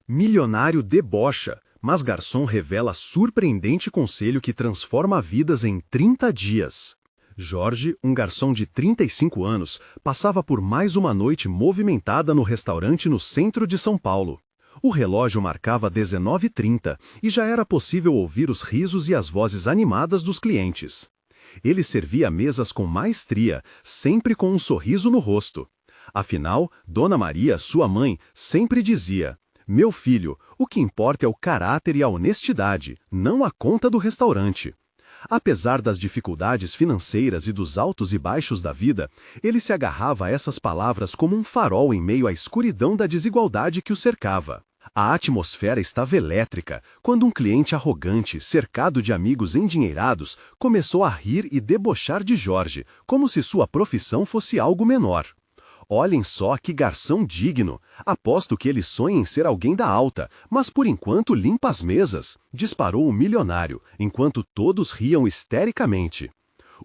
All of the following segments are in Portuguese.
Milionário debocha, mas garçom revela surpreendente conselho que transforma vidas em 30 dias. Jorge, um garçom de 35 anos, passava por mais uma noite movimentada no restaurante no centro de São Paulo. O relógio marcava 19h30 e já era possível ouvir os risos e as vozes animadas dos clientes. Ele servia mesas com maestria, sempre com um sorriso no rosto. Afinal, Dona Maria, sua mãe, sempre dizia: "Meu filho, o que importa é o caráter e a honestidade, não a conta do restaurante." Apesar das dificuldades financeiras e dos altos e baixos da vida, ele se agarrava a essas palavras como um farol em meio à escuridão da desigualdade que o cercava. A atmosfera estava elétrica quando um cliente arrogante, cercado de amigos endinheirados, começou a rir e debochar de Jorge, como se sua profissão fosse algo menor. "Olhem só que garçom digno! Aposto que ele sonha em ser alguém da alta, mas por enquanto limpa as mesas", disparou o milionário, enquanto todos riam histericamente.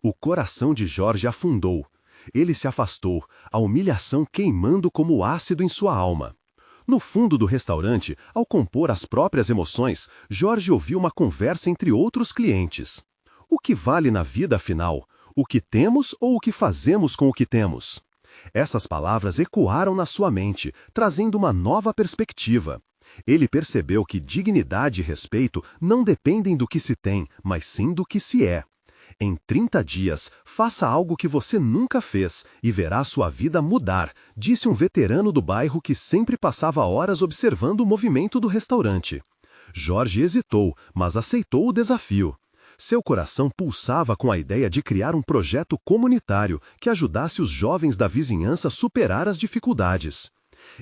O coração de Jorge afundou. Ele se afastou, a humilhação queimando como ácido em sua alma. No fundo do restaurante, ao compor as próprias emoções, Jorge ouviu uma conversa entre outros clientes. O que vale na vida, afinal? O que temos ou o que fazemos com o que temos? Essas palavras ecoaram na sua mente, trazendo uma nova perspectiva. Ele percebeu que dignidade e respeito não dependem do que se tem, mas sim do que se é. Em 30 dias, faça algo que você nunca fez e verá sua vida mudar, disse um veterano do bairro que sempre passava horas observando o movimento do restaurante. Jorge hesitou, mas aceitou o desafio. Seu coração pulsava com a ideia de criar um projeto comunitário que ajudasse os jovens da vizinhança a superar as dificuldades.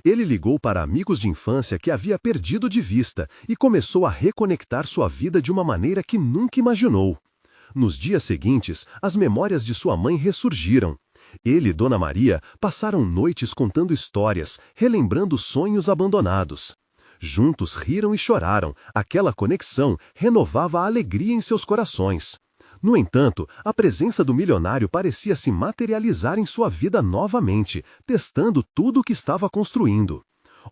Ele ligou para amigos de infância que havia perdido de vista e começou a reconectar sua vida de uma maneira que nunca imaginou. Nos dias seguintes, as memórias de sua mãe ressurgiram. Ele e Dona Maria passaram noites contando histórias, relembrando sonhos abandonados. Juntos riram e choraram, aquela conexão renovava a alegria em seus corações. No entanto, a presença do milionário parecia se materializar em sua vida novamente, testando tudo o que estava construindo.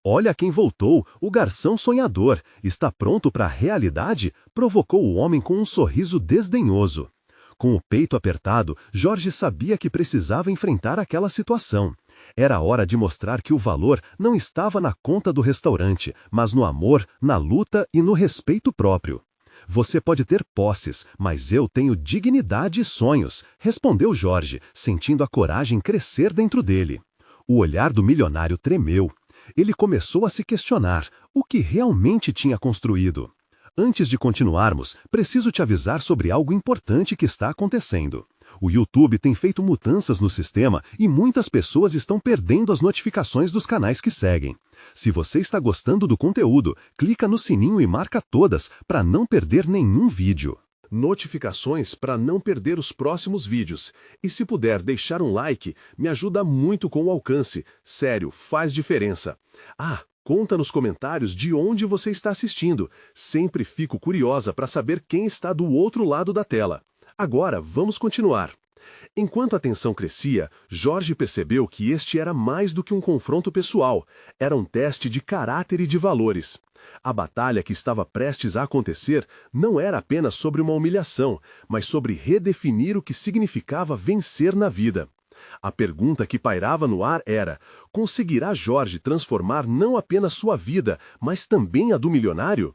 "Olha quem voltou, o garçom sonhador. Está pronto para a realidade?" provocou o homem com um sorriso desdenhoso. Com o peito apertado, Jorge sabia que precisava enfrentar aquela situação. Era hora de mostrar que o valor não estava na conta do restaurante, mas no amor, na luta e no respeito próprio. "Você pode ter posses, mas eu tenho dignidade e sonhos", respondeu Jorge, sentindo a coragem crescer dentro dele. O olhar do milionário tremeu. Ele começou a se questionar o que realmente tinha construído. "Antes de continuarmos, preciso te avisar sobre algo importante que está acontecendo. O YouTube tem feito mudanças no sistema e muitas pessoas estão perdendo as notificações dos canais que seguem. Se você está gostando do conteúdo, clica no sininho e marca todas para não perder nenhum vídeo. Notificações para não perder os próximos vídeos. E se puder deixar um like, me ajuda muito com o alcance. Sério, faz diferença. Conta nos comentários de onde você está assistindo. Sempre fico curiosa para saber quem está do outro lado da tela. Agora, vamos continuar. Enquanto a tensão crescia, Jorge percebeu que este era mais do que um confronto pessoal. Era um teste de caráter e de valores. A batalha que estava prestes a acontecer não era apenas sobre uma humilhação, mas sobre redefinir o que significava vencer na vida. A pergunta que pairava no ar era: conseguirá Jorge transformar não apenas sua vida, mas também a do milionário?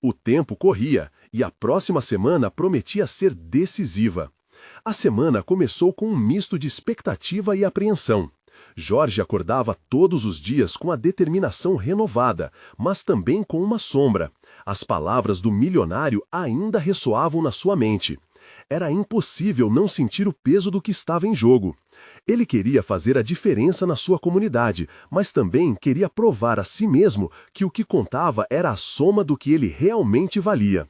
O tempo corria, e a próxima semana prometia ser decisiva. A semana começou com um misto de expectativa e apreensão. Jorge acordava todos os dias com a determinação renovada, mas também com uma sombra. As palavras do milionário ainda ressoavam na sua mente. Era impossível não sentir o peso do que estava em jogo. Ele queria fazer a diferença na sua comunidade, mas também queria provar a si mesmo que o que contava era a soma do que ele realmente valia.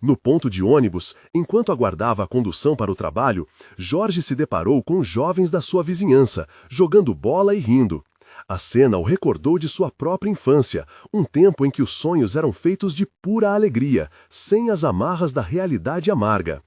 No ponto de ônibus, enquanto aguardava a condução para o trabalho, Jorge se deparou com jovens da sua vizinhança, jogando bola e rindo. A cena o recordou de sua própria infância, um tempo em que os sonhos eram feitos de pura alegria, sem as amarras da realidade amarga.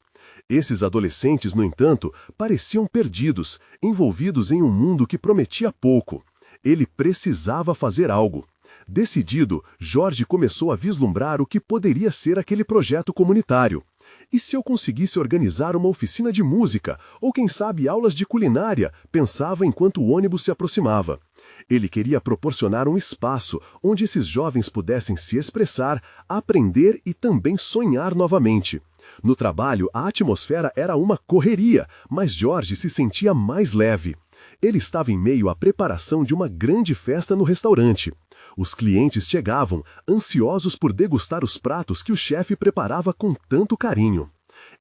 Esses adolescentes, no entanto, pareciam perdidos, envolvidos em um mundo que prometia pouco. Ele precisava fazer algo. Decidido, Jorge começou a vislumbrar o que poderia ser aquele projeto comunitário. E se eu conseguisse organizar uma oficina de música, ou quem sabe aulas de culinária, pensava enquanto o ônibus se aproximava. Ele queria proporcionar um espaço onde esses jovens pudessem se expressar, aprender e também sonhar novamente. No trabalho, a atmosfera era uma correria, mas Jorge se sentia mais leve. Ele estava em meio à preparação de uma grande festa no restaurante. Os clientes chegavam, ansiosos por degustar os pratos que o chefe preparava com tanto carinho.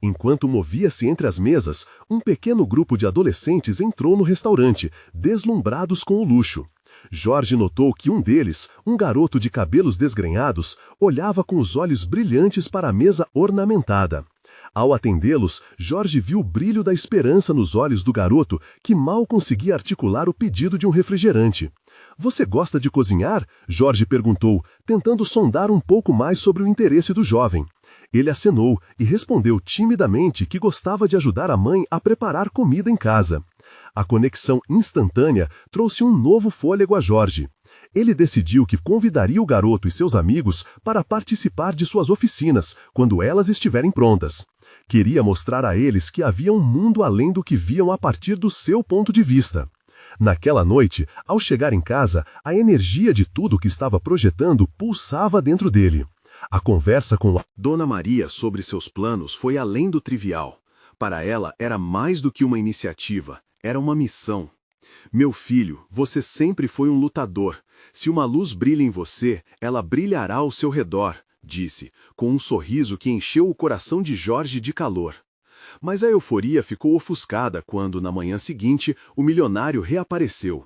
Enquanto movia-se entre as mesas, um pequeno grupo de adolescentes entrou no restaurante, deslumbrados com o luxo. Jorge notou que um deles, um garoto de cabelos desgrenhados, olhava com os olhos brilhantes para a mesa ornamentada. Ao atendê-los, Jorge viu o brilho da esperança nos olhos do garoto, que mal conseguia articular o pedido de um refrigerante. "Você gosta de cozinhar?" Jorge perguntou, tentando sondar um pouco mais sobre o interesse do jovem. Ele acenou e respondeu timidamente que gostava de ajudar a mãe a preparar comida em casa. A conexão instantânea trouxe um novo fôlego a Jorge. Ele decidiu que convidaria o garoto e seus amigos para participar de suas oficinas, quando elas estiverem prontas. Queria mostrar a eles que havia um mundo além do que viam a partir do seu ponto de vista. Naquela noite, ao chegar em casa, a energia de tudo que estava projetando pulsava dentro dele. A conversa com Dona Maria sobre seus planos foi além do trivial. Para ela, era mais do que uma iniciativa, era uma missão. "Meu filho, você sempre foi um lutador. Se uma luz brilha em você, ela brilhará ao seu redor", disse, com um sorriso que encheu o coração de Jorge de calor. Mas a euforia ficou ofuscada quando, na manhã seguinte, o milionário reapareceu.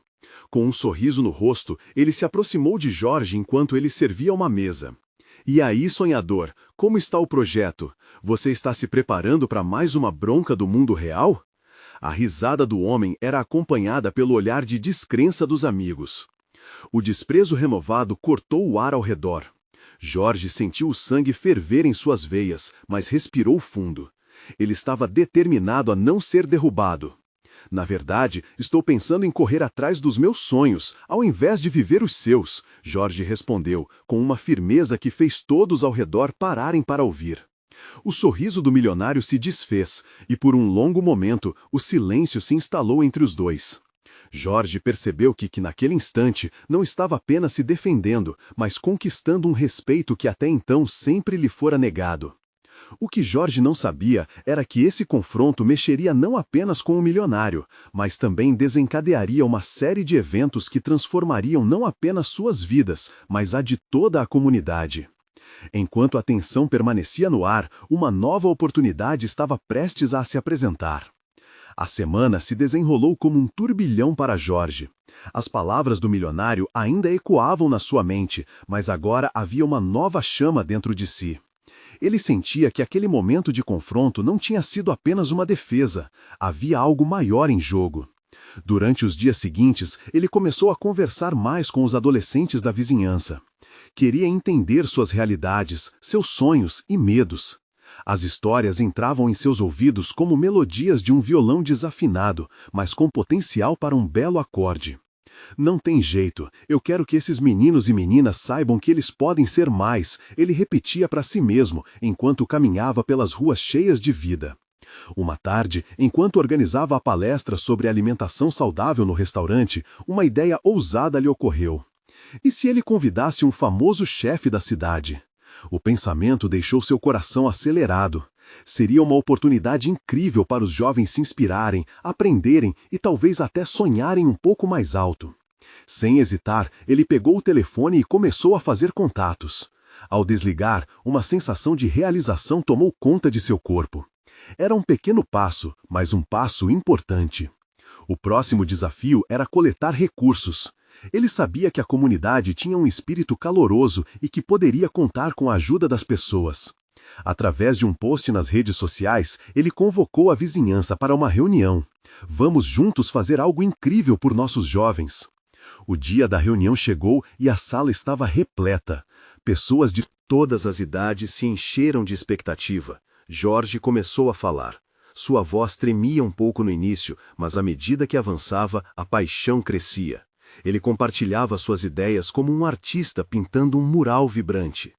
Com um sorriso no rosto, ele se aproximou de Jorge enquanto ele servia uma mesa. "E aí, sonhador, como está o projeto? Você está se preparando para mais uma bronca do mundo real?" A risada do homem era acompanhada pelo olhar de descrença dos amigos. O desprezo renovado cortou o ar ao redor. Jorge sentiu o sangue ferver em suas veias, mas respirou fundo. Ele estava determinado a não ser derrubado. "Na verdade, estou pensando em correr atrás dos meus sonhos, ao invés de viver os seus", Jorge respondeu, com uma firmeza que fez todos ao redor pararem para ouvir. O sorriso do milionário se desfez, e por um longo momento o silêncio se instalou entre os dois. Jorge percebeu que naquele instante não estava apenas se defendendo, mas conquistando um respeito que até então sempre lhe fora negado. O que Jorge não sabia era que esse confronto mexeria não apenas com o milionário, mas também desencadearia uma série de eventos que transformariam não apenas suas vidas, mas a de toda a comunidade. Enquanto a tensão permanecia no ar, uma nova oportunidade estava prestes a se apresentar. A semana se desenrolou como um turbilhão para Jorge. As palavras do milionário ainda ecoavam na sua mente, mas agora havia uma nova chama dentro de si. Ele sentia que aquele momento de confronto não tinha sido apenas uma defesa, havia algo maior em jogo. Durante os dias seguintes, ele começou a conversar mais com os adolescentes da vizinhança. Queria entender suas realidades, seus sonhos e medos. As histórias entravam em seus ouvidos como melodias de um violão desafinado, mas com potencial para um belo acorde. "Não tem jeito, eu quero que esses meninos e meninas saibam que eles podem ser mais", ele repetia para si mesmo, enquanto caminhava pelas ruas cheias de vida. Uma tarde, enquanto organizava a palestra sobre alimentação saudável no restaurante, uma ideia ousada lhe ocorreu. E se ele convidasse um famoso chefe da cidade? O pensamento deixou seu coração acelerado. Seria uma oportunidade incrível para os jovens se inspirarem, aprenderem e talvez até sonharem um pouco mais alto. Sem hesitar, ele pegou o telefone e começou a fazer contatos. Ao desligar, uma sensação de realização tomou conta de seu corpo. Era um pequeno passo, mas um passo importante. O próximo desafio era coletar recursos. Ele sabia que a comunidade tinha um espírito caloroso e que poderia contar com a ajuda das pessoas. Através de um post nas redes sociais, ele convocou a vizinhança para uma reunião. "Vamos juntos fazer algo incrível por nossos jovens." O dia da reunião chegou e a sala estava repleta. Pessoas de todas as idades se encheram de expectativa. Jorge começou a falar. Sua voz tremia um pouco no início, mas à medida que avançava, a paixão crescia. Ele compartilhava suas ideias como um artista pintando um mural vibrante.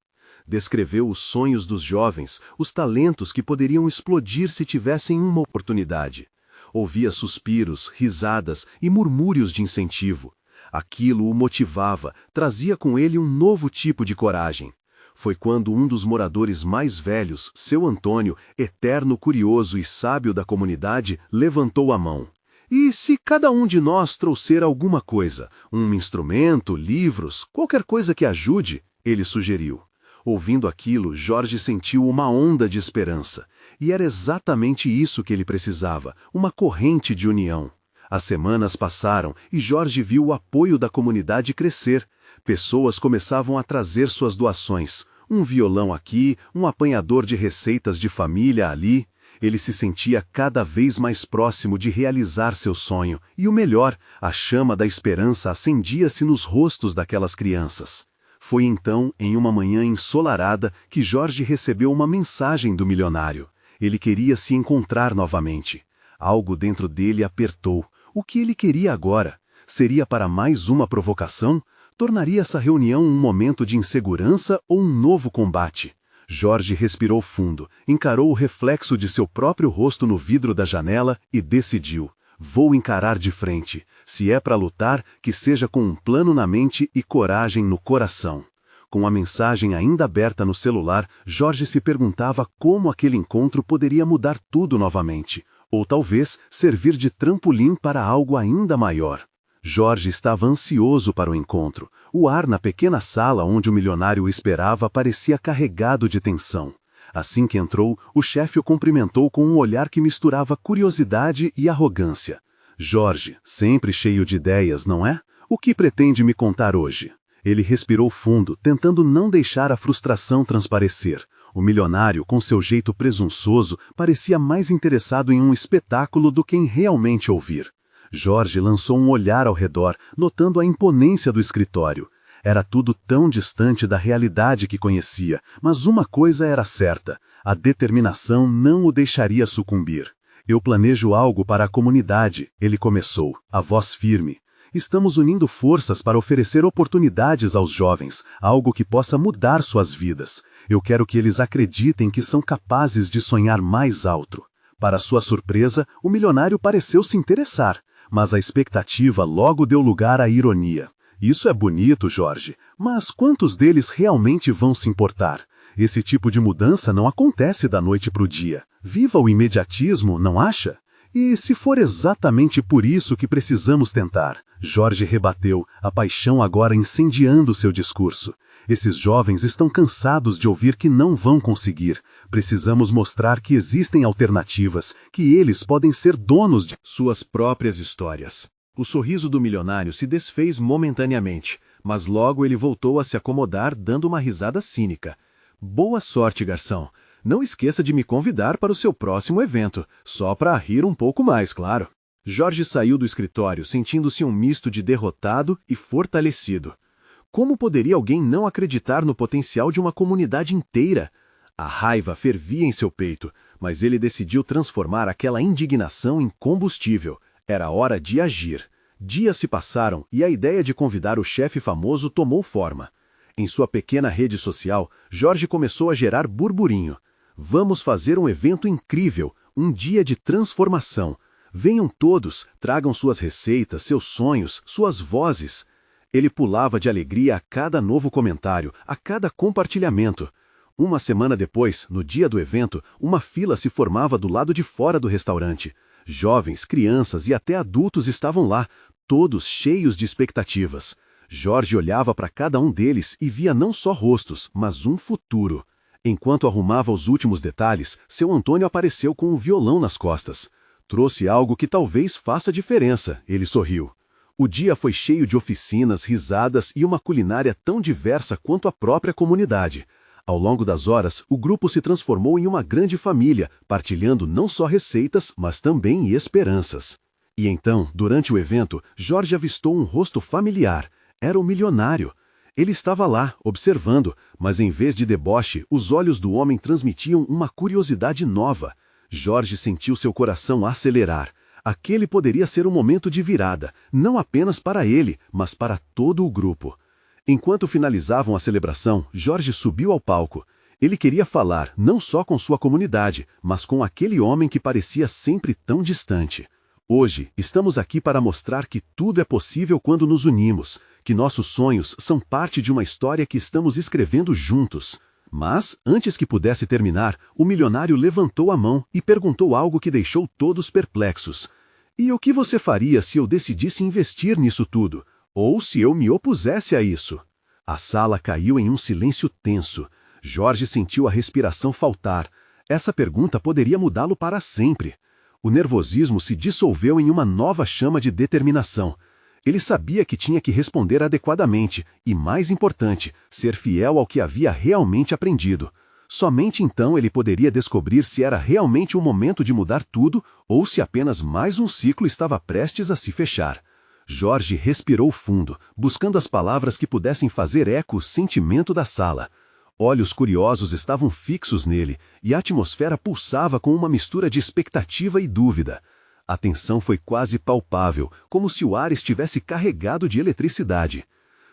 Descreveu os sonhos dos jovens, os talentos que poderiam explodir se tivessem uma oportunidade. Ouvia suspiros, risadas e murmúrios de incentivo. Aquilo o motivava, trazia com ele um novo tipo de coragem. Foi quando um dos moradores mais velhos, seu Antônio, eterno curioso e sábio da comunidade, levantou a mão. E se cada um de nós trouxer alguma coisa, um instrumento, livros, qualquer coisa que ajude, ele sugeriu. Ouvindo aquilo, Jorge sentiu uma onda de esperança. E era exatamente isso que ele precisava, uma corrente de união. As semanas passaram e Jorge viu o apoio da comunidade crescer. Pessoas começavam a trazer suas doações. Um violão aqui, um apanhador de receitas de família ali. Ele se sentia cada vez mais próximo de realizar seu sonho. E o melhor, a chama da esperança acendia-se nos rostos daquelas crianças. Foi então, em uma manhã ensolarada, que Jorge recebeu uma mensagem do milionário. Ele queria se encontrar novamente. Algo dentro dele apertou. O que ele queria agora? Seria para mais uma provocação? Tornaria essa reunião um momento de insegurança ou um novo combate? Jorge respirou fundo, encarou o reflexo de seu próprio rosto no vidro da janela e decidiu. Vou encarar de frente. Se é para lutar, que seja com um plano na mente e coragem no coração. Com a mensagem ainda aberta no celular, Jorge se perguntava como aquele encontro poderia mudar tudo novamente. Ou talvez servir de trampolim para algo ainda maior. Jorge estava ansioso para o encontro. O ar na pequena sala onde o milionário o esperava parecia carregado de tensão. Assim que entrou, o chefe o cumprimentou com um olhar que misturava curiosidade e arrogância. Jorge, sempre cheio de ideias, não é? O que pretende me contar hoje? Ele respirou fundo, tentando não deixar a frustração transparecer. O milionário, com seu jeito presunçoso, parecia mais interessado em um espetáculo do que em realmente ouvir. Jorge lançou um olhar ao redor, notando a imponência do escritório. Era tudo tão distante da realidade que conhecia, mas uma coisa era certa: a determinação não o deixaria sucumbir. Eu planejo algo para a comunidade, ele começou, a voz firme. Estamos unindo forças para oferecer oportunidades aos jovens, algo que possa mudar suas vidas. Eu quero que eles acreditem que são capazes de sonhar mais alto. Para sua surpresa, o milionário pareceu se interessar, mas a expectativa logo deu lugar à ironia. Isso é bonito, Jorge, mas quantos deles realmente vão se importar? Esse tipo de mudança não acontece da noite para o dia. Viva o imediatismo, não acha? E se for exatamente por isso que precisamos tentar? Jorge rebateu, a paixão agora incendiando seu discurso. Esses jovens estão cansados de ouvir que não vão conseguir. Precisamos mostrar que existem alternativas, que eles podem ser donos de suas próprias histórias. O sorriso do milionário se desfez momentaneamente, mas logo ele voltou a se acomodar dando uma risada cínica. Boa sorte, garçom. Não esqueça de me convidar para o seu próximo evento, só para rir um pouco mais, claro. Jorge saiu do escritório sentindo-se um misto de derrotado e fortalecido. Como poderia alguém não acreditar no potencial de uma comunidade inteira? A raiva fervia em seu peito, mas ele decidiu transformar aquela indignação em combustível. Era hora de agir. Dias se passaram e a ideia de convidar o chefe famoso tomou forma. Em sua pequena rede social, Jorge começou a gerar burburinho. Vamos fazer um evento incrível, um dia de transformação. Venham todos, tragam suas receitas, seus sonhos, suas vozes. Ele pulava de alegria a cada novo comentário, a cada compartilhamento. Uma semana depois, no dia do evento, uma fila se formava do lado de fora do restaurante. Jovens, crianças e até adultos estavam lá, todos cheios de expectativas. Jorge olhava para cada um deles e via não só rostos, mas um futuro. Enquanto arrumava os últimos detalhes, seu Antônio apareceu com um violão nas costas. Trouxe algo que talvez faça diferença, ele sorriu. O dia foi cheio de oficinas, risadas e uma culinária tão diversa quanto a própria comunidade. Ao longo das horas, o grupo se transformou em uma grande família, partilhando não só receitas, mas também esperanças. E então, durante o evento, Jorge avistou um rosto familiar. Era o milionário. Ele estava lá, observando, mas em vez de deboche, os olhos do homem transmitiam uma curiosidade nova. Jorge sentiu seu coração acelerar. Aquele poderia ser um momento de virada, não apenas para ele, mas para todo o grupo. Enquanto finalizavam a celebração, Jorge subiu ao palco. Ele queria falar não só com sua comunidade, mas com aquele homem que parecia sempre tão distante. Hoje, estamos aqui para mostrar que tudo é possível quando nos unimos, que nossos sonhos são parte de uma história que estamos escrevendo juntos. Mas, antes que pudesse terminar, o milionário levantou a mão e perguntou algo que deixou todos perplexos. E o que você faria se eu decidisse investir nisso tudo? Ou se eu me opusesse a isso? A sala caiu em um silêncio tenso. Jorge sentiu a respiração faltar. Essa pergunta poderia mudá-lo para sempre. O nervosismo se dissolveu em uma nova chama de determinação. Ele sabia que tinha que responder adequadamente e, mais importante, ser fiel ao que havia realmente aprendido. Somente então ele poderia descobrir se era realmente um momento de mudar tudo ou se apenas mais um ciclo estava prestes a se fechar. Jorge respirou fundo, buscando as palavras que pudessem fazer eco ao sentimento da sala. Olhos curiosos estavam fixos nele e a atmosfera pulsava com uma mistura de expectativa e dúvida. A tensão foi quase palpável, como se o ar estivesse carregado de eletricidade.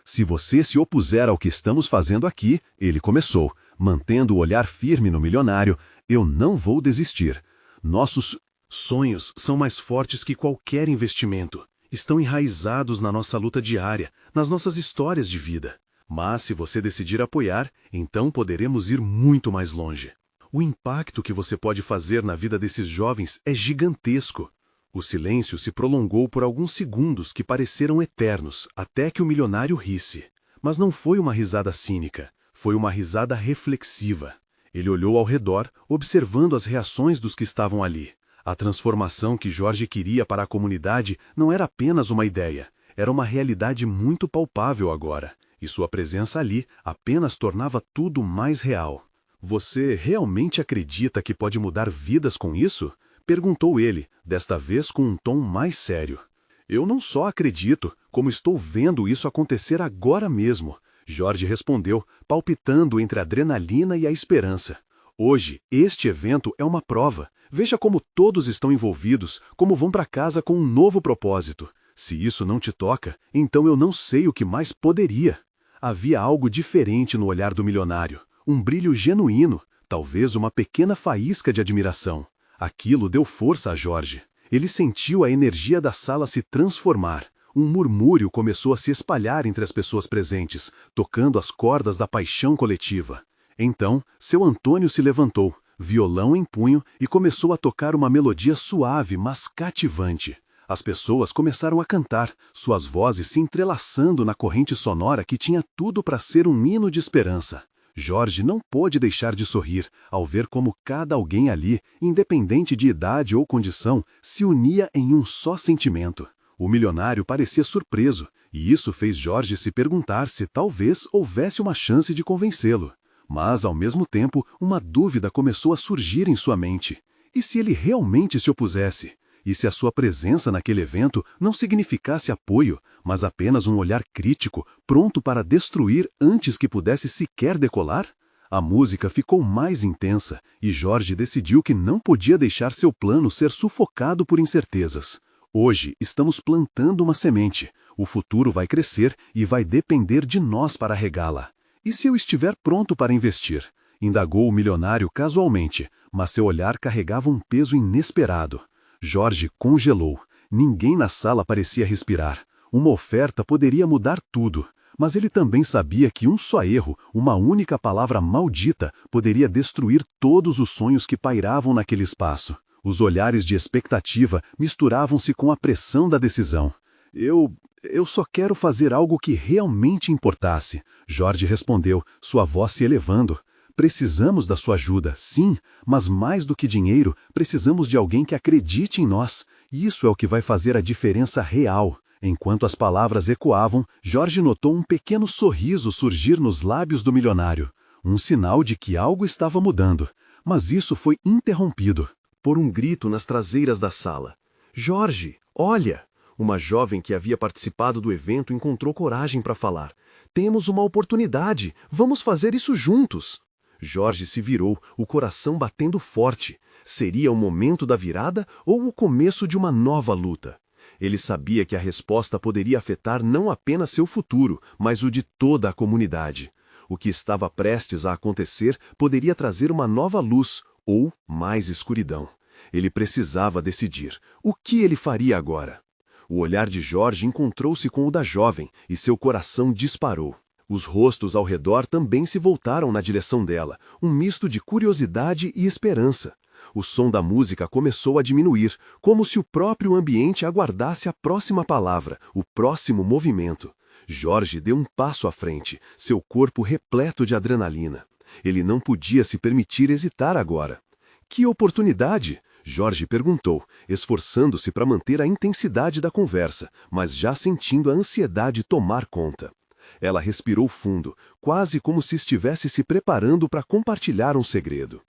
Se você se opuser ao que estamos fazendo aqui, ele começou, mantendo o olhar firme no milionário, eu não vou desistir. Nossos sonhos são mais fortes que qualquer investimento. Estão enraizados na nossa luta diária, nas nossas histórias de vida. Mas se você decidir apoiar, então poderemos ir muito mais longe. O impacto que você pode fazer na vida desses jovens é gigantesco. O silêncio se prolongou por alguns segundos que pareceram eternos, até que o milionário risse. Mas não foi uma risada cínica, foi uma risada reflexiva. Ele olhou ao redor, observando as reações dos que estavam ali. A transformação que Jorge queria para a comunidade não era apenas uma ideia, era uma realidade muito palpável agora, e sua presença ali apenas tornava tudo mais real. Você realmente acredita que pode mudar vidas com isso? Perguntou ele, desta vez com um tom mais sério. Eu não só acredito, como estou vendo isso acontecer agora mesmo, Jorge respondeu, palpitando entre a adrenalina e a esperança. Hoje, este evento é uma prova. Veja como todos estão envolvidos, como vão para casa com um novo propósito. Se isso não te toca, então eu não sei o que mais poderia. Havia algo diferente no olhar do milionário, um brilho genuíno, talvez uma pequena faísca de admiração. Aquilo deu força a Jorge. Ele sentiu a energia da sala se transformar. Um murmúrio começou a se espalhar entre as pessoas presentes, tocando as cordas da paixão coletiva. Então, seu Antônio se levantou, violão em punho, e começou a tocar uma melodia suave, mas cativante. As pessoas começaram a cantar, suas vozes se entrelaçando na corrente sonora que tinha tudo para ser um hino de esperança. Jorge não pôde deixar de sorrir ao ver como cada alguém ali, independente de idade ou condição, se unia em um só sentimento. O milionário parecia surpreso, e isso fez Jorge se perguntar se talvez houvesse uma chance de convencê-lo. Mas, ao mesmo tempo, uma dúvida começou a surgir em sua mente. E se ele realmente se opusesse? E se a sua presença naquele evento não significasse apoio, mas apenas um olhar crítico, pronto para destruir antes que pudesse sequer decolar? A música ficou mais intensa, e Jorge decidiu que não podia deixar seu plano ser sufocado por incertezas. Hoje estamos plantando uma semente. O futuro vai crescer e vai depender de nós para regá-la. E se eu estiver pronto para investir? Indagou o milionário casualmente, mas seu olhar carregava um peso inesperado. Jorge congelou. Ninguém na sala parecia respirar. Uma oferta poderia mudar tudo, mas ele também sabia que um só erro, uma única palavra maldita, poderia destruir todos os sonhos que pairavam naquele espaço. Os olhares de expectativa misturavam-se com a pressão da decisão. Eu só quero fazer algo que realmente importasse, Jorge respondeu, sua voz se elevando. Precisamos da sua ajuda, sim, mas mais do que dinheiro, precisamos de alguém que acredite em nós. Isso é o que vai fazer a diferença real. Enquanto as palavras ecoavam, Jorge notou um pequeno sorriso surgir nos lábios do milionário. Um sinal de que algo estava mudando. Mas isso foi interrompido por um grito nas traseiras da sala. Jorge, olha! Uma jovem que havia participado do evento encontrou coragem para falar. Temos uma oportunidade, vamos fazer isso juntos. Jorge se virou, o coração batendo forte. Seria o momento da virada ou o começo de uma nova luta? Ele sabia que a resposta poderia afetar não apenas seu futuro, mas o de toda a comunidade. O que estava prestes a acontecer poderia trazer uma nova luz ou mais escuridão. Ele precisava decidir. O que ele faria agora? O olhar de Jorge encontrou-se com o da jovem e seu coração disparou. Os rostos ao redor também se voltaram na direção dela, um misto de curiosidade e esperança. O som da música começou a diminuir, como se o próprio ambiente aguardasse a próxima palavra, o próximo movimento. Jorge deu um passo à frente, seu corpo repleto de adrenalina. Ele não podia se permitir hesitar agora. Que oportunidade? Jorge perguntou, esforçando-se para manter a intensidade da conversa, mas já sentindo a ansiedade tomar conta. Ela respirou fundo, quase como se estivesse se preparando para compartilhar um segredo.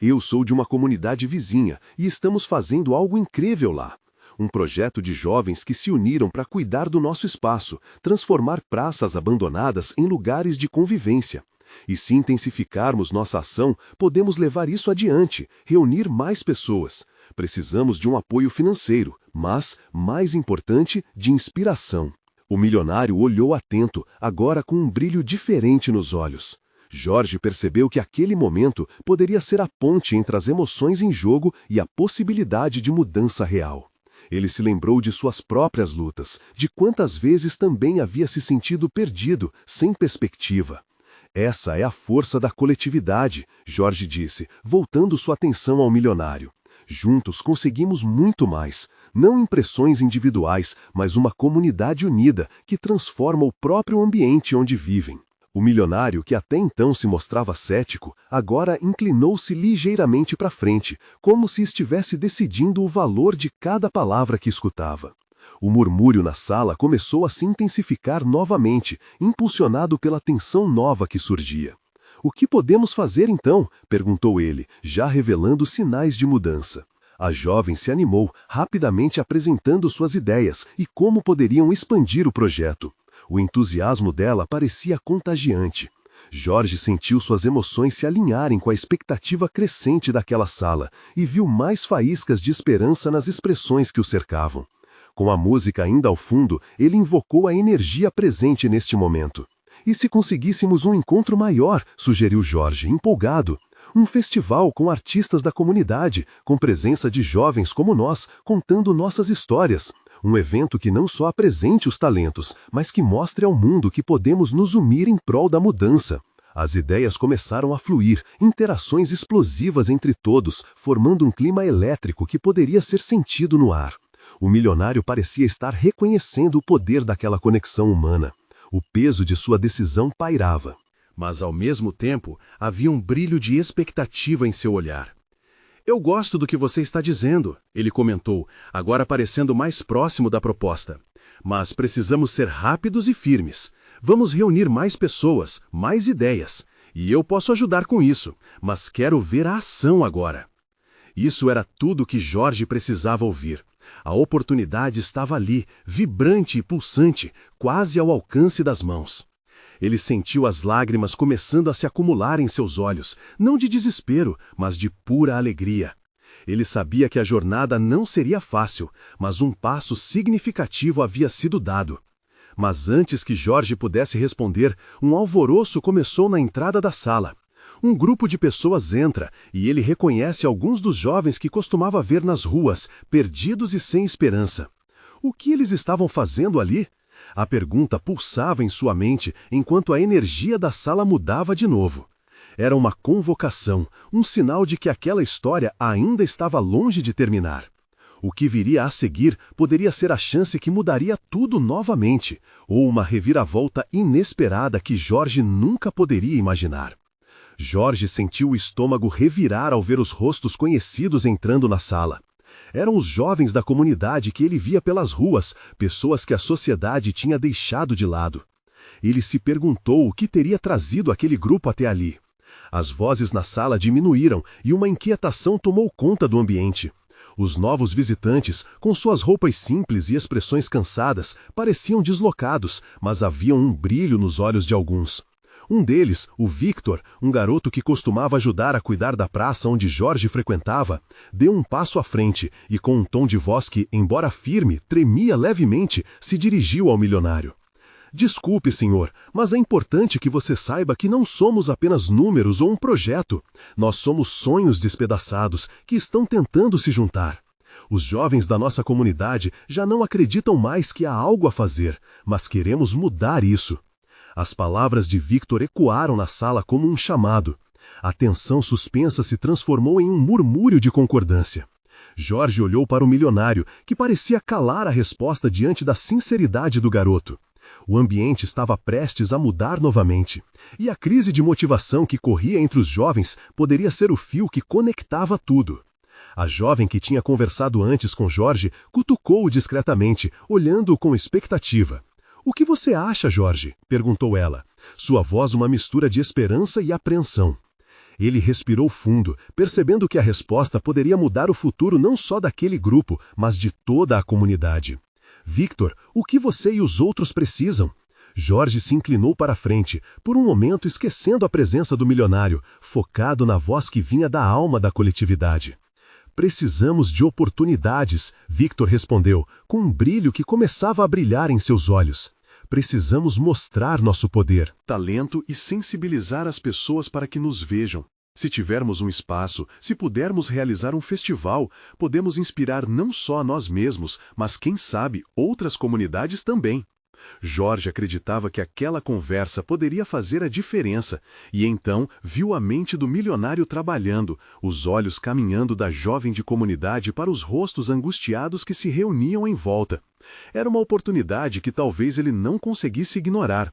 Eu sou de uma comunidade vizinha e estamos fazendo algo incrível lá. Um projeto de jovens que se uniram para cuidar do nosso espaço, transformar praças abandonadas em lugares de convivência. E se intensificarmos nossa ação, podemos levar isso adiante, reunir mais pessoas. Precisamos de um apoio financeiro, mas, mais importante, de inspiração. O milionário olhou atento, agora com um brilho diferente nos olhos. Jorge percebeu que aquele momento poderia ser a ponte entre as emoções em jogo e a possibilidade de mudança real. Ele se lembrou de suas próprias lutas, de quantas vezes também havia se sentido perdido, sem perspectiva. Essa é a força da coletividade, Jorge disse, voltando sua atenção ao milionário. Juntos conseguimos muito mais, não impressões individuais, mas uma comunidade unida que transforma o próprio ambiente onde vivem. O milionário, que até então se mostrava cético, agora inclinou-se ligeiramente para frente, como se estivesse decidindo o valor de cada palavra que escutava. O murmúrio na sala começou a se intensificar novamente, impulsionado pela tensão nova que surgia. "O que podemos fazer então?" perguntou ele, já revelando sinais de mudança. A jovem se animou, rapidamente apresentando suas ideias e como poderiam expandir o projeto. O entusiasmo dela parecia contagiante. Jorge sentiu suas emoções se alinharem com a expectativa crescente daquela sala e viu mais faíscas de esperança nas expressões que o cercavam. Com a música ainda ao fundo, ele invocou a energia presente neste momento. "E se conseguíssemos um encontro maior?" sugeriu Jorge, empolgado. "Um festival com artistas da comunidade, com presença de jovens como nós, contando nossas histórias. Um evento que não só apresente os talentos, mas que mostre ao mundo que podemos nos unir em prol da mudança." As ideias começaram a fluir, interações explosivas entre todos, formando um clima elétrico que poderia ser sentido no ar. O milionário parecia estar reconhecendo o poder daquela conexão humana. O peso de sua decisão pairava. Mas, ao mesmo tempo, havia um brilho de expectativa em seu olhar. "Eu gosto do que você está dizendo", ele comentou, agora parecendo mais próximo da proposta. "Mas precisamos ser rápidos e firmes. Vamos reunir mais pessoas, mais ideias. E eu posso ajudar com isso, mas quero ver a ação agora." Isso era tudo que Jorge precisava ouvir. A oportunidade estava ali, vibrante e pulsante, quase ao alcance das mãos. Ele sentiu as lágrimas começando a se acumular em seus olhos, não de desespero, mas de pura alegria. Ele sabia que a jornada não seria fácil, mas um passo significativo havia sido dado. Mas antes que Jorge pudesse responder, um alvoroço começou na entrada da sala. Um grupo de pessoas entra e ele reconhece alguns dos jovens que costumava ver nas ruas, perdidos e sem esperança. O que eles estavam fazendo ali? A pergunta pulsava em sua mente enquanto a energia da sala mudava de novo. Era uma convocação, um sinal de que aquela história ainda estava longe de terminar. O que viria a seguir poderia ser a chance que mudaria tudo novamente, ou uma reviravolta inesperada que Jorge nunca poderia imaginar. Jorge sentiu o estômago revirar ao ver os rostos conhecidos entrando na sala. Eram os jovens da comunidade que ele via pelas ruas, pessoas que a sociedade tinha deixado de lado. Ele se perguntou o que teria trazido aquele grupo até ali. As vozes na sala diminuíram e uma inquietação tomou conta do ambiente. Os novos visitantes, com suas roupas simples e expressões cansadas, pareciam deslocados, mas havia um brilho nos olhos de alguns. Um deles, o Victor, um garoto que costumava ajudar a cuidar da praça onde Jorge frequentava, deu um passo à frente e, com um tom de voz que, embora firme, tremia levemente, se dirigiu ao milionário. Desculpe, senhor, mas é importante que você saiba que não somos apenas números ou um projeto. Nós somos sonhos despedaçados que estão tentando se juntar. Os jovens da nossa comunidade já não acreditam mais que há algo a fazer, mas queremos mudar isso. As palavras de Victor ecoaram na sala como um chamado. A tensão suspensa se transformou em um murmúrio de concordância. Jorge olhou para o milionário, que parecia calar a resposta diante da sinceridade do garoto. O ambiente estava prestes a mudar novamente, e a crise de motivação que corria entre os jovens poderia ser o fio que conectava tudo. A jovem que tinha conversado antes com Jorge cutucou-o discretamente, olhando-o com expectativa. — O que você acha, Jorge? Perguntou ela. Sua voz uma mistura de esperança e apreensão. Ele respirou fundo, percebendo que a resposta poderia mudar o futuro não só daquele grupo, mas de toda a comunidade. — Victor, o que você e os outros precisam? Jorge se inclinou para a frente, por um momento esquecendo a presença do milionário, focado na voz que vinha da alma da coletividade. Precisamos de oportunidades, Victor respondeu, com um brilho que começava a brilhar em seus olhos. Precisamos mostrar nosso poder, talento e sensibilizar as pessoas para que nos vejam. Se tivermos um espaço, se pudermos realizar um festival, podemos inspirar não só a nós mesmos, mas quem sabe outras comunidades também. Jorge acreditava que aquela conversa poderia fazer a diferença, e então viu a mente do milionário trabalhando, os olhos caminhando da jovem de comunidade para os rostos angustiados que se reuniam em volta. Era uma oportunidade que talvez ele não conseguisse ignorar.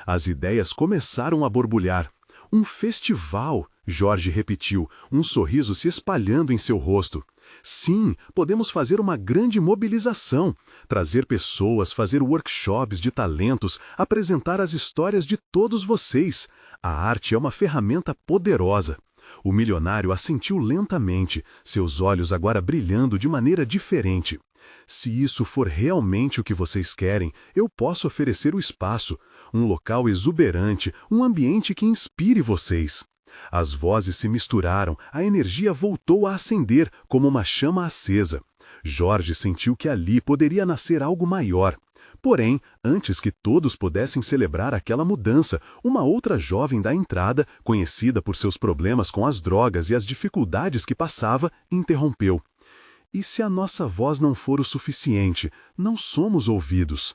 As ideias começaram a borbulhar. Um festival, Jorge repetiu, um sorriso se espalhando em seu rosto. Sim, podemos fazer uma grande mobilização, trazer pessoas, fazer workshops de talentos, apresentar as histórias de todos vocês. A arte é uma ferramenta poderosa. O milionário assentiu lentamente, seus olhos agora brilhando de maneira diferente. Se isso for realmente o que vocês querem, eu posso oferecer o espaço, um local exuberante, um ambiente que inspire vocês. As vozes se misturaram, a energia voltou a acender como uma chama acesa. Jorge sentiu que ali poderia nascer algo maior. Porém, antes que todos pudessem celebrar aquela mudança, uma outra jovem da entrada, conhecida por seus problemas com as drogas e as dificuldades que passava, interrompeu. E se a nossa voz não for o suficiente, não somos ouvidos?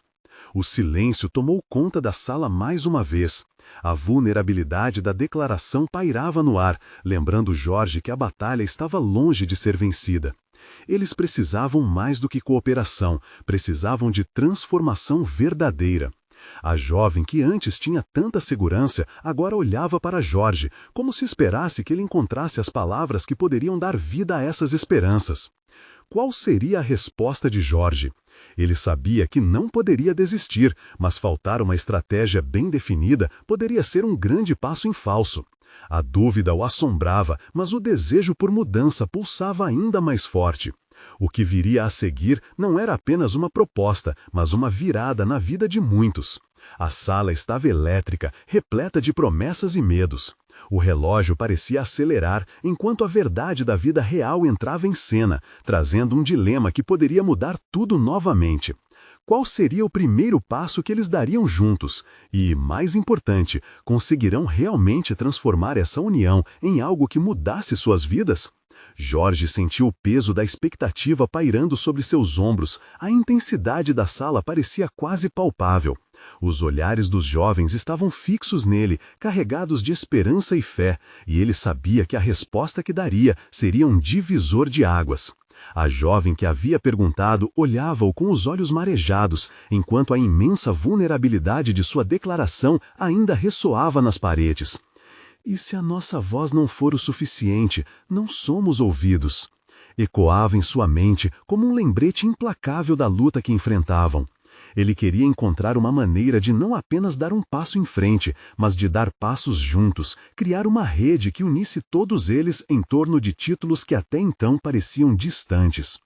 O silêncio tomou conta da sala mais uma vez. A vulnerabilidade da declaração pairava no ar, lembrando Jorge que a batalha estava longe de ser vencida. Eles precisavam mais do que cooperação, precisavam de transformação verdadeira. A jovem que antes tinha tanta segurança, agora olhava para Jorge, como se esperasse que ele encontrasse as palavras que poderiam dar vida a essas esperanças. Qual seria a resposta de Jorge? Ele sabia que não poderia desistir, mas faltar uma estratégia bem definida poderia ser um grande passo em falso. A dúvida o assombrava, mas o desejo por mudança pulsava ainda mais forte. O que viria a seguir não era apenas uma proposta, mas uma virada na vida de muitos. A sala estava elétrica, repleta de promessas e medos. O relógio parecia acelerar, enquanto a verdade da vida real entrava em cena, trazendo um dilema que poderia mudar tudo novamente. Qual seria o primeiro passo que eles dariam juntos? E, mais importante, conseguirão realmente transformar essa união em algo que mudasse suas vidas? Jorge sentiu o peso da expectativa pairando sobre seus ombros. A intensidade da sala parecia quase palpável. Os olhares dos jovens estavam fixos nele, carregados de esperança e fé, e ele sabia que a resposta que daria seria um divisor de águas. A jovem que havia perguntado olhava-o com os olhos marejados, enquanto a imensa vulnerabilidade de sua declaração ainda ressoava nas paredes. E se a nossa voz não for o suficiente, não somos ouvidos? Ecoava em sua mente como um lembrete implacável da luta que enfrentavam. Ele queria encontrar uma maneira de não apenas dar um passo em frente, mas de dar passos juntos, criar uma rede que unisse todos eles em torno de títulos que até então pareciam distantes.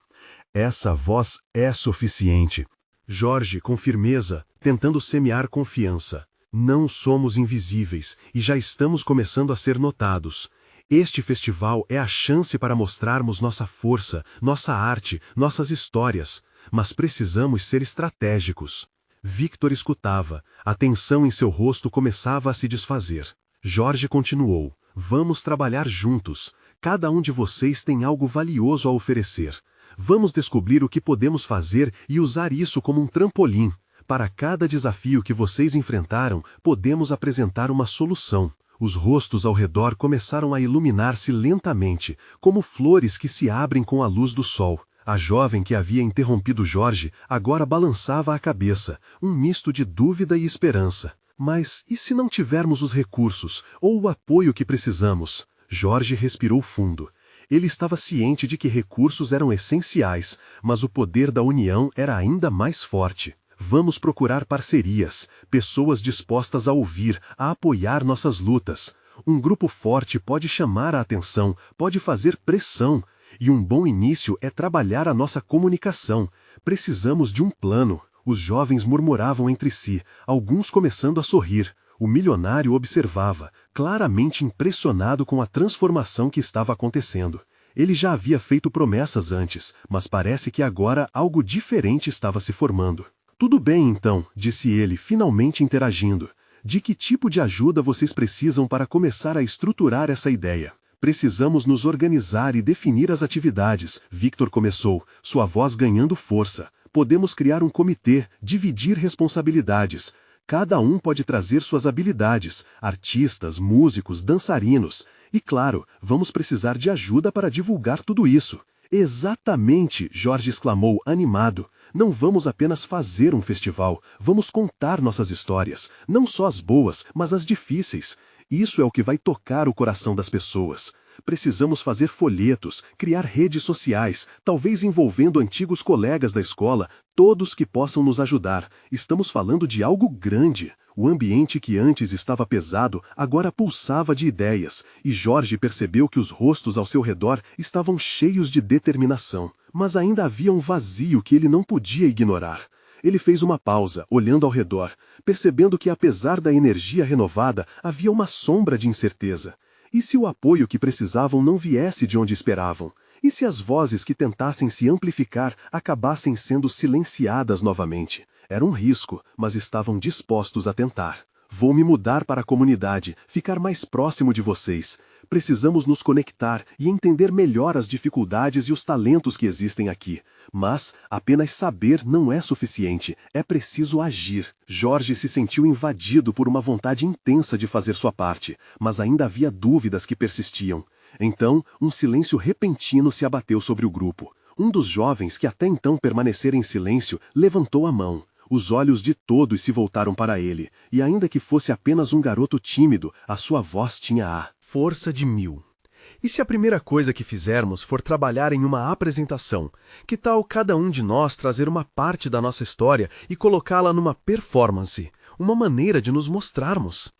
Essa voz é suficiente. Jorge, com firmeza, tentando semear confiança. Não somos invisíveis e já estamos começando a ser notados. Este festival é a chance para mostrarmos nossa força, nossa arte, nossas histórias, mas precisamos ser estratégicos. Victor escutava, a tensão em seu rosto começava a se desfazer. Jorge continuou: vamos trabalhar juntos. Cada um de vocês tem algo valioso a oferecer. Vamos descobrir o que podemos fazer e usar isso como um trampolim. Para cada desafio que vocês enfrentaram, podemos apresentar uma solução. Os rostos ao redor começaram a iluminar-se lentamente, como flores que se abrem com a luz do sol. A jovem que havia interrompido Jorge agora balançava a cabeça, um misto de dúvida e esperança. Mas e se não tivermos os recursos, ou o apoio que precisamos? Jorge respirou fundo. Ele estava ciente de que recursos eram essenciais, mas o poder da união era ainda mais forte. Vamos procurar parcerias, pessoas dispostas a ouvir, a apoiar nossas lutas. Um grupo forte pode chamar a atenção, pode fazer pressão. E um bom início é trabalhar a nossa comunicação. Precisamos de um plano. Os jovens murmuravam entre si, alguns começando a sorrir. O milionário observava, claramente impressionado com a transformação que estava acontecendo. Ele já havia feito promessas antes, mas parece que agora algo diferente estava se formando. Tudo bem então, disse ele, finalmente interagindo. De que tipo de ajuda vocês precisam para começar a estruturar essa ideia? Precisamos nos organizar e definir as atividades, Victor começou, sua voz ganhando força. Podemos criar um comitê, dividir responsabilidades. Cada um pode trazer suas habilidades, artistas, músicos, dançarinos. E claro, vamos precisar de ajuda para divulgar tudo isso. Exatamente, Jorge exclamou, animado. Não vamos apenas fazer um festival, vamos contar nossas histórias, não só as boas, mas as difíceis. Isso é o que vai tocar o coração das pessoas. Precisamos fazer folhetos, criar redes sociais, talvez envolvendo antigos colegas da escola, todos que possam nos ajudar. Estamos falando de algo grande. O ambiente que antes estava pesado, agora pulsava de ideias, e Jorge percebeu que os rostos ao seu redor estavam cheios de determinação. Mas ainda havia um vazio que ele não podia ignorar. Ele fez uma pausa, olhando ao redor, percebendo que apesar da energia renovada, havia uma sombra de incerteza. E se o apoio que precisavam não viesse de onde esperavam? E se as vozes que tentassem se amplificar acabassem sendo silenciadas novamente? Era um risco, mas estavam dispostos a tentar. Vou me mudar para a comunidade, ficar mais próximo de vocês. Precisamos nos conectar e entender melhor as dificuldades e os talentos que existem aqui. Mas apenas saber não é suficiente, é preciso agir. Jorge se sentiu invadido por uma vontade intensa de fazer sua parte, mas ainda havia dúvidas que persistiam. Então, um silêncio repentino se abateu sobre o grupo. Um dos jovens que até então permanecera em silêncio levantou a mão. Os olhos de todos se voltaram para ele, e ainda que fosse apenas um garoto tímido, a sua voz tinha a força de 1000. E se a primeira coisa que fizermos for trabalhar em uma apresentação? Que tal cada um de nós trazer uma parte da nossa história e colocá-la numa performance, uma maneira de nos mostrarmos?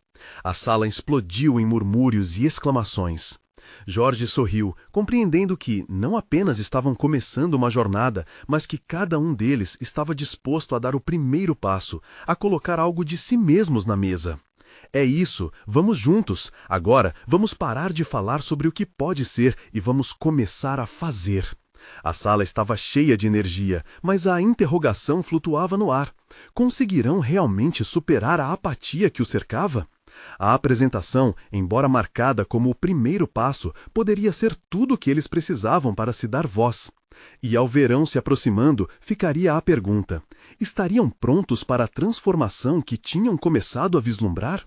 A sala explodiu em murmúrios e exclamações. Jorge sorriu, compreendendo que não apenas estavam começando uma jornada, mas que cada um deles estava disposto a dar o primeiro passo, a colocar algo de si mesmos na mesa. É isso, vamos juntos. Agora, vamos parar de falar sobre o que pode ser e vamos começar a fazer. A sala estava cheia de energia, mas a interrogação flutuava no ar. Conseguirão realmente superar a apatia que os cercava? A apresentação, embora marcada como o primeiro passo, poderia ser tudo o que eles precisavam para se dar voz. E ao verão se aproximando, ficaria a pergunta: estariam prontos para a transformação que tinham começado a vislumbrar?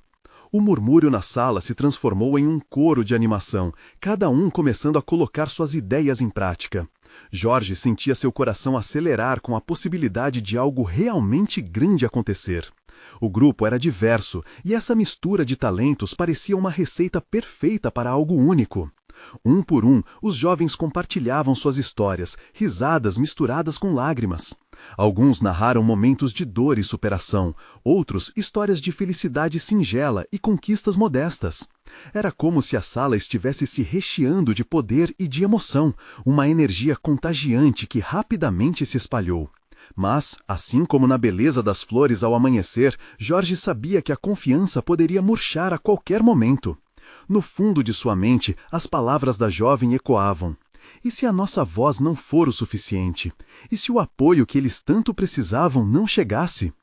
O murmúrio na sala se transformou em um coro de animação, cada um começando a colocar suas ideias em prática. Jorge sentia seu coração acelerar com a possibilidade de algo realmente grande acontecer. O grupo era diverso, e essa mistura de talentos parecia uma receita perfeita para algo único. Um por um, os jovens compartilhavam suas histórias, risadas misturadas com lágrimas. Alguns narraram momentos de dor e superação, outros histórias de felicidade singela e conquistas modestas. Era como se a sala estivesse se recheando de poder e de emoção, uma energia contagiante que rapidamente se espalhou. Mas, assim como na beleza das flores ao amanhecer, Jorge sabia que a confiança poderia murchar a qualquer momento. No fundo de sua mente, as palavras da jovem ecoavam. E se a nossa voz não for o suficiente? E se o apoio que eles tanto precisavam não chegasse?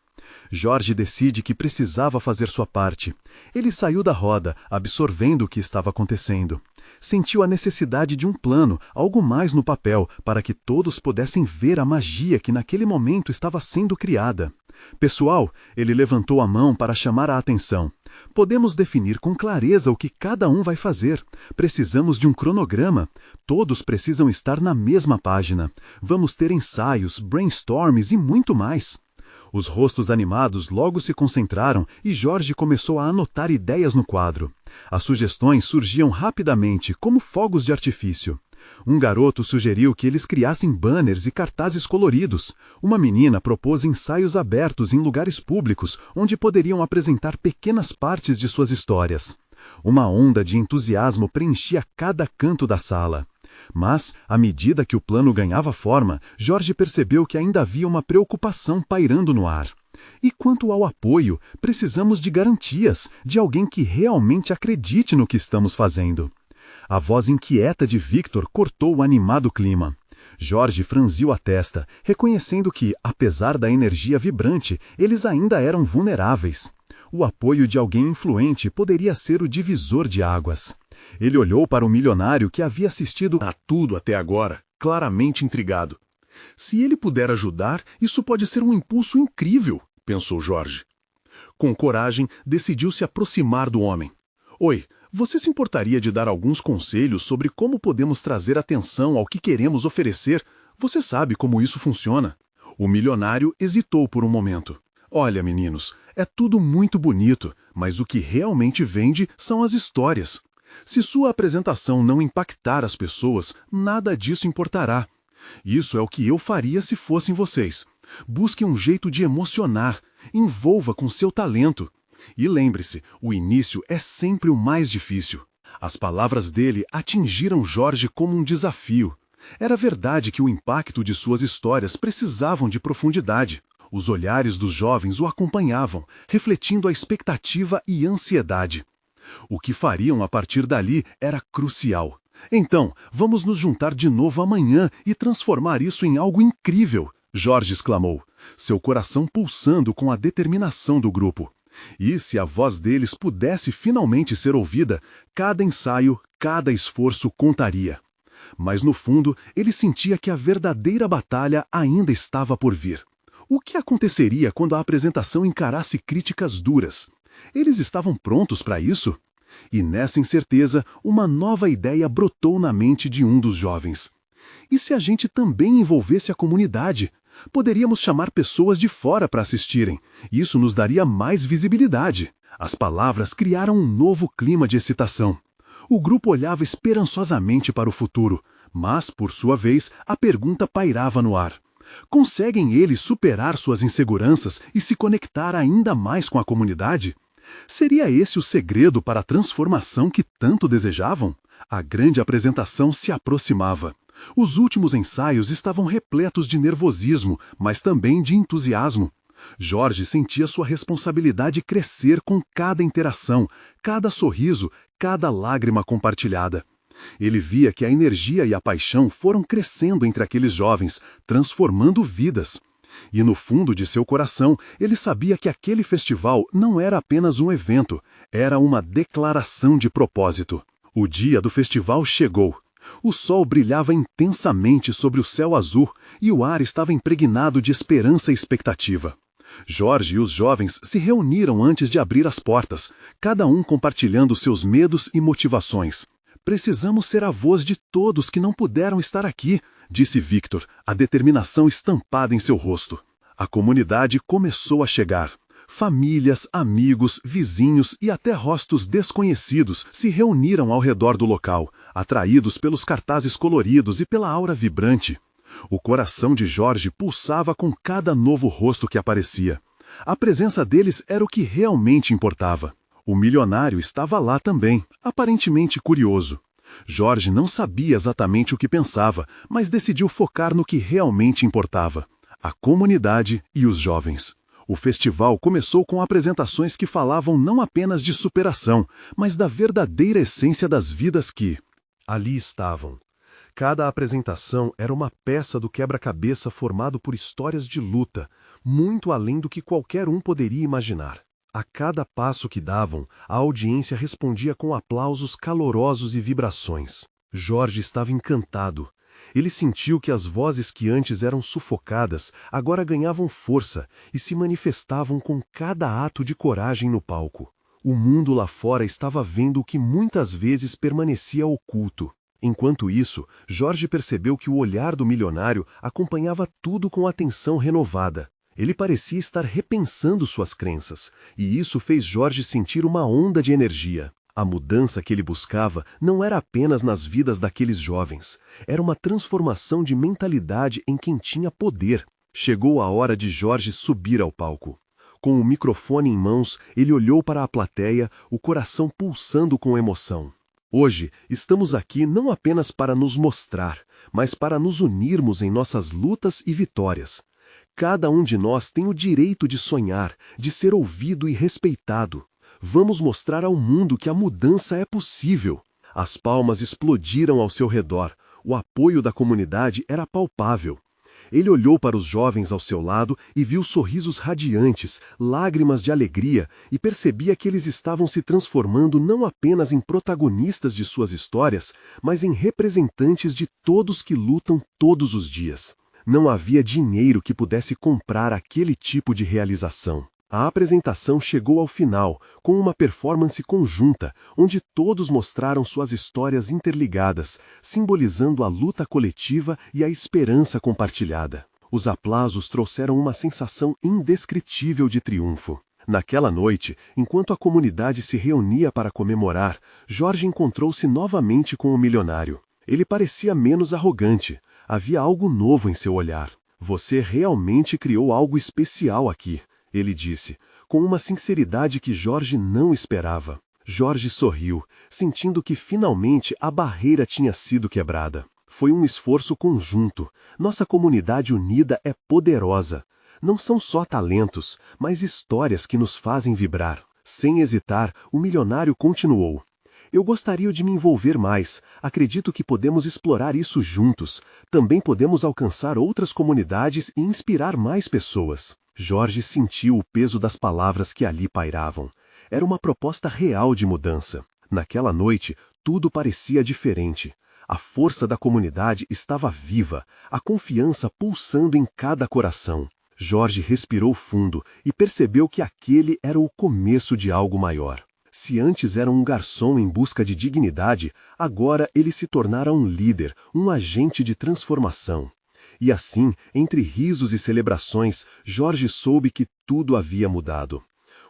Jorge decide que precisava fazer sua parte. Ele saiu da roda, absorvendo o que estava acontecendo. Sentiu a necessidade de um plano, algo mais no papel, para que todos pudessem ver a magia que naquele momento estava sendo criada. Pessoal, ele levantou a mão para chamar a atenção. Podemos definir com clareza o que cada um vai fazer. Precisamos de um cronograma. Todos precisam estar na mesma página. Vamos ter ensaios, brainstorms e muito mais. Os rostos animados logo se concentraram e Jorge começou a anotar ideias no quadro. As sugestões surgiam rapidamente, como fogos de artifício. Um garoto sugeriu que eles criassem banners e cartazes coloridos. Uma menina propôs ensaios abertos em lugares públicos, onde poderiam apresentar pequenas partes de suas histórias. Uma onda de entusiasmo preenchia cada canto da sala. Mas, à medida que o plano ganhava forma, Jorge percebeu que ainda havia uma preocupação pairando no ar. E quanto ao apoio, precisamos de garantias, de alguém que realmente acredite no que estamos fazendo. A voz inquieta de Victor cortou o animado clima. Jorge franziu a testa, reconhecendo que, apesar da energia vibrante, eles ainda eram vulneráveis. O apoio de alguém influente poderia ser o divisor de águas. Ele olhou para o milionário que havia assistido a tudo até agora, claramente intrigado. Se ele puder ajudar, isso pode ser um impulso incrível, pensou Jorge. Com coragem, decidiu se aproximar do homem. Oi, você se importaria de dar alguns conselhos sobre como podemos trazer atenção ao que queremos oferecer? Você sabe como isso funciona. O milionário hesitou por um momento. Olha, meninos, é tudo muito bonito, mas o que realmente vende são as histórias. Se sua apresentação não impactar as pessoas, nada disso importará. Isso é o que eu faria se fossem vocês. Busque um jeito de emocionar, envolva com seu talento. E lembre-se, o início é sempre o mais difícil. As palavras dele atingiram Jorge como um desafio. Era verdade que o impacto de suas histórias precisavam de profundidade. Os olhares dos jovens o acompanhavam, refletindo a expectativa e ansiedade. O que fariam a partir dali era crucial. Então, vamos nos juntar de novo amanhã e transformar isso em algo incrível, Jorge exclamou, seu coração pulsando com a determinação do grupo. E se a voz deles pudesse finalmente ser ouvida, cada ensaio, cada esforço contaria. Mas no fundo, ele sentia que a verdadeira batalha ainda estava por vir. O que aconteceria quando a apresentação encarasse críticas duras? Eles estavam prontos para isso? E nessa incerteza, uma nova ideia brotou na mente de um dos jovens. E se a gente também envolvesse a comunidade? Poderíamos chamar pessoas de fora para assistirem. Isso nos daria mais visibilidade. As palavras criaram um novo clima de excitação. O grupo olhava esperançosamente para o futuro, mas, por sua vez, a pergunta pairava no ar. Conseguem eles superar suas inseguranças e se conectar ainda mais com a comunidade? Seria esse o segredo para a transformação que tanto desejavam? A grande apresentação se aproximava. Os últimos ensaios estavam repletos de nervosismo, mas também de entusiasmo. Jorge sentia sua responsabilidade crescer com cada interação, cada sorriso, cada lágrima compartilhada. Ele via que a energia e a paixão foram crescendo entre aqueles jovens, transformando vidas. E no fundo de seu coração, ele sabia que aquele festival não era apenas um evento, era uma declaração de propósito. O dia do festival chegou. O sol brilhava intensamente sobre o céu azul e o ar estava impregnado de esperança e expectativa. Jorge e os jovens se reuniram antes de abrir as portas, cada um compartilhando seus medos e motivações. Precisamos ser a voz de todos que não puderam estar aqui, disse Victor, a determinação estampada em seu rosto. A comunidade começou a chegar. Famílias, amigos, vizinhos e até rostos desconhecidos se reuniram ao redor do local, atraídos pelos cartazes coloridos e pela aura vibrante. O coração de Jorge pulsava com cada novo rosto que aparecia. A presença deles era o que realmente importava. O milionário estava lá também, aparentemente curioso. Jorge não sabia exatamente o que pensava, mas decidiu focar no que realmente importava: A comunidade e os jovens. O festival começou com apresentações que falavam não apenas de superação, mas da verdadeira essência das vidas que ali estavam. Cada apresentação era uma peça do quebra-cabeça formado por histórias de luta, muito além do que qualquer um poderia imaginar. A cada passo que davam, a audiência respondia com aplausos calorosos e vibrações. Jorge estava encantado. Ele sentiu que as vozes que antes eram sufocadas agora ganhavam força e se manifestavam com cada ato de coragem no palco. O mundo lá fora estava vendo o que muitas vezes permanecia oculto. Enquanto isso, Jorge percebeu que o olhar do milionário acompanhava tudo com atenção renovada. Ele parecia estar repensando suas crenças, e isso fez Jorge sentir uma onda de energia. A mudança que ele buscava não era apenas nas vidas daqueles jovens, era uma transformação de mentalidade em quem tinha poder. Chegou a hora de Jorge subir ao palco. Com o microfone em mãos, ele olhou para a plateia, o coração pulsando com emoção. Hoje, estamos aqui não apenas para nos mostrar, mas para nos unirmos em nossas lutas e vitórias. Cada um de nós tem o direito de sonhar, de ser ouvido e respeitado. Vamos mostrar ao mundo que a mudança é possível. As palmas explodiram ao seu redor. O apoio da comunidade era palpável. Ele olhou para os jovens ao seu lado e viu sorrisos radiantes, lágrimas de alegria, e percebia que eles estavam se transformando não apenas em protagonistas de suas histórias, mas em representantes de todos que lutam todos os dias. Não havia dinheiro que pudesse comprar aquele tipo de realização. A apresentação chegou ao final, com uma performance conjunta, onde todos mostraram suas histórias interligadas, simbolizando a luta coletiva e a esperança compartilhada. Os aplausos trouxeram uma sensação indescritível de triunfo. Naquela noite, enquanto a comunidade se reunia para comemorar, Jorge encontrou-se novamente com o milionário. Ele parecia menos arrogante. Havia algo novo em seu olhar. Você realmente criou algo especial aqui, ele disse, com uma sinceridade que Jorge não esperava. Jorge sorriu, sentindo que finalmente a barreira tinha sido quebrada. Foi um esforço conjunto. Nossa comunidade unida é poderosa. Não são só talentos, mas histórias que nos fazem vibrar. Sem hesitar, o milionário continuou. Eu gostaria de me envolver mais. Acredito que podemos explorar isso juntos. Também podemos alcançar outras comunidades e inspirar mais pessoas. Jorge sentiu o peso das palavras que ali pairavam. Era uma proposta real de mudança. Naquela noite, tudo parecia diferente. A força da comunidade estava viva, a confiança pulsando em cada coração. Jorge respirou fundo e percebeu que aquele era o começo de algo maior. Se antes era um garçom em busca de dignidade, agora ele se tornara um líder, um agente de transformação. E assim, entre risos e celebrações, Jorge soube que tudo havia mudado.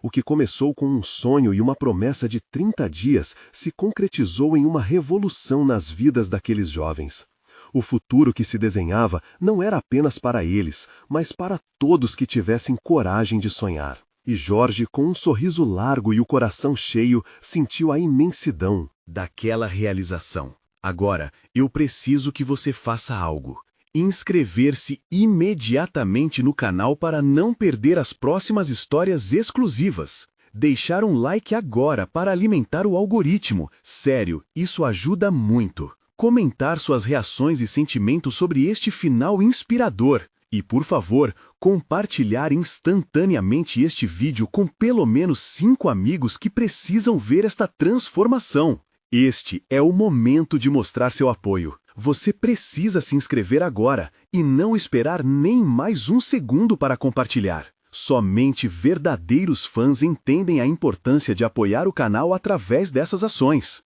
O que começou com um sonho e uma promessa de 30 dias se concretizou em uma revolução nas vidas daqueles jovens. O futuro que se desenhava não era apenas para eles, mas para todos que tivessem coragem de sonhar. E Jorge, com um sorriso largo e o coração cheio, sentiu a imensidão daquela realização. Agora, eu preciso que você faça algo. Inscrever-se imediatamente no canal para não perder as próximas histórias exclusivas. Deixar um like agora para alimentar o algoritmo. Sério, isso ajuda muito. Comentar suas reações e sentimentos sobre este final inspirador. E, por favor, compartilhar instantaneamente este vídeo com pelo menos 5 amigos que precisam ver esta transformação. Este é o momento de mostrar seu apoio. Você precisa se inscrever agora e não esperar nem mais um segundo para compartilhar. Somente verdadeiros fãs entendem a importância de apoiar o canal através dessas ações.